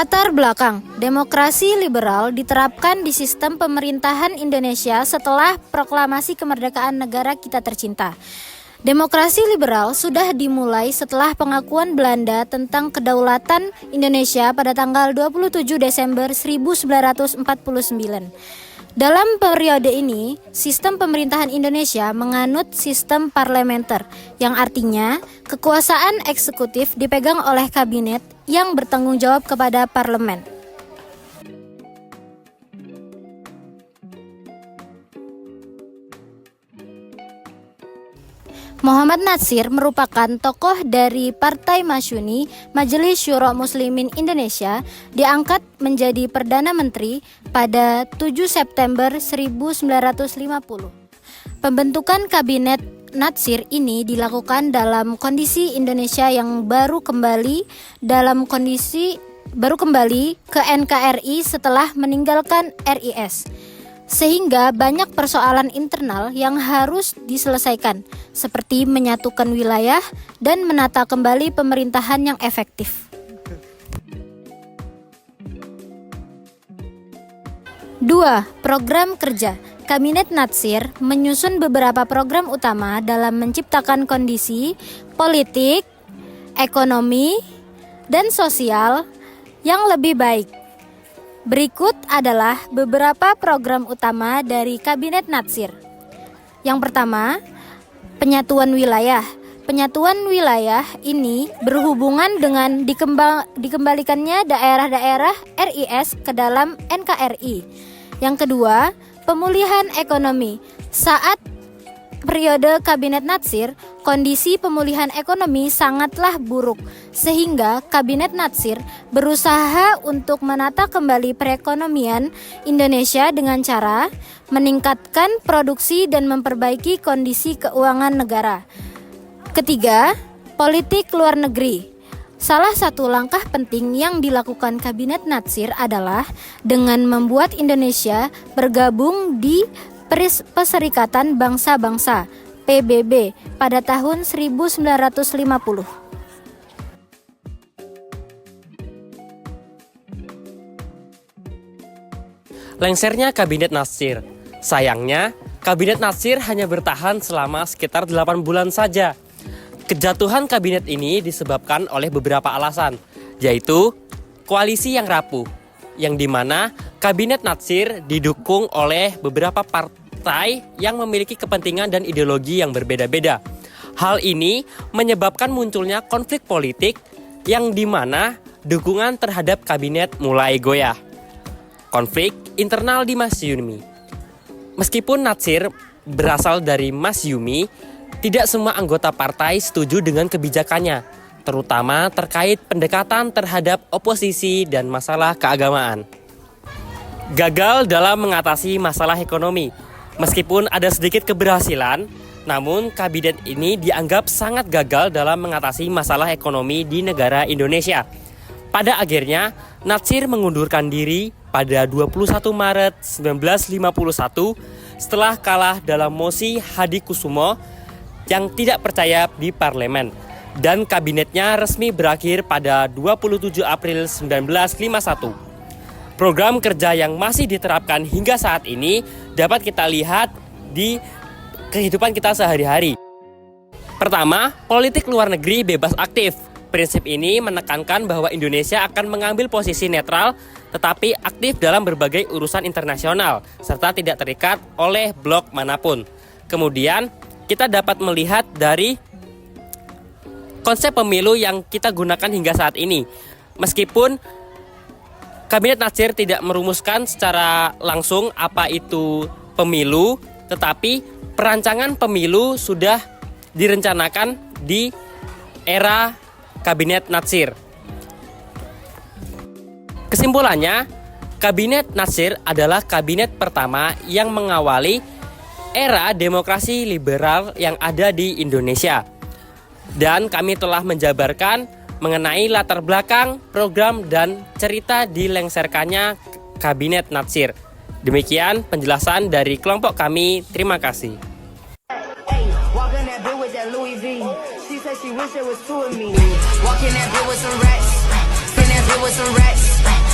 Latar belakang, demokrasi liberal diterapkan di sistem pemerintahan Indonesia setelah proklamasi kemerdekaan negara kita tercinta. Demokrasi liberal sudah dimulai setelah pengakuan Belanda tentang kedaulatan Indonesia pada tanggal 27 Desember 1949. Dalam periode ini, sistem pemerintahan Indonesia menganut sistem parlementer, yang artinya kekuasaan eksekutif dipegang oleh kabinet yang bertanggung jawab kepada parlemen. Muhammad Natsir merupakan tokoh dari Partai Masyuni, Majelis Syuro Muslimin Indonesia, diangkat menjadi Perdana Menteri pada 7 September 1950. Pembentukan Kabinet Natsir ini dilakukan dalam kondisi Indonesia yang baru kembali ke NKRI setelah meninggalkan RIS. Sehingga banyak persoalan internal yang harus diselesaikan, seperti menyatukan wilayah dan menata kembali pemerintahan yang efektif. 2. Program kerja. Kabinet Natsir menyusun beberapa program utama dalam menciptakan kondisi politik, ekonomi, dan sosial yang lebih baik. Berikut adalah beberapa program utama dari Kabinet Natsir. Yang pertama, penyatuan wilayah. Penyatuan wilayah ini berhubungan dengan dikembalikannya daerah-daerah RIS ke dalam NKRI. Yang kedua, pemulihan ekonomi. Saat periode Kabinet Natsir, kondisi pemulihan ekonomi sangatlah buruk, sehingga Kabinet Natsir berusaha untuk menata kembali perekonomian Indonesia dengan cara meningkatkan produksi dan memperbaiki kondisi keuangan negara. Ketiga, politik luar negeri. Salah satu langkah penting yang dilakukan Kabinet Natsir adalah dengan membuat Indonesia bergabung di Perserikatan Bangsa-Bangsa PBB pada tahun 1950. Lengsernya Kabinet Natsir. Sayangnya, Kabinet Natsir hanya bertahan selama sekitar 8 bulan saja. Kejatuhan kabinet ini disebabkan oleh beberapa alasan, yaitu koalisi yang rapuh, yang dimana Kabinet Natsir didukung oleh beberapa partai yang memiliki kepentingan dan ideologi yang berbeda-beda. Hal ini menyebabkan munculnya konflik politik yang dimana dukungan terhadap kabinet mulai goyah. Konflik internal di Masyumi. Meskipun Natsir berasal dari Masyumi, tidak semua anggota partai setuju dengan kebijakannya, terutama terkait pendekatan terhadap oposisi dan masalah keagamaan. Gagal dalam mengatasi masalah ekonomi. Meskipun ada sedikit keberhasilan, namun kabinet ini dianggap sangat gagal dalam mengatasi masalah ekonomi di negara Indonesia. Pada akhirnya, Natsir mengundurkan diri pada 21 Maret 1951 setelah kalah dalam mosi Hadikusumo yang tidak percaya di parlemen, dan kabinetnya resmi berakhir pada 27 April 1951. Program kerja yang masih diterapkan hingga saat ini dapat kita lihat di kehidupan kita sehari-hari. Pertama, politik luar negeri bebas aktif. Prinsip ini menekankan bahwa Indonesia akan mengambil posisi netral tetapi aktif dalam berbagai urusan internasional serta tidak terikat oleh blok manapun. Kemudian, kita dapat melihat dari konsep pemilu yang kita gunakan hingga saat ini. Meskipun Kabinet Natsir tidak merumuskan secara langsung apa itu pemilu, tetapi perancangan pemilu sudah direncanakan di era Kabinet Natsir. Kesimpulannya, Kabinet Natsir adalah kabinet pertama yang mengawali era demokrasi liberal yang ada di Indonesia. Dan kami telah menjabarkan mengenai latar belakang, program, dan cerita dilengserkannya Kabinet Natsir. Demikian penjelasan dari kelompok kami. Terima kasih. She said she wish it was two of me. Walking that bit with some racks. finesse me with some racks.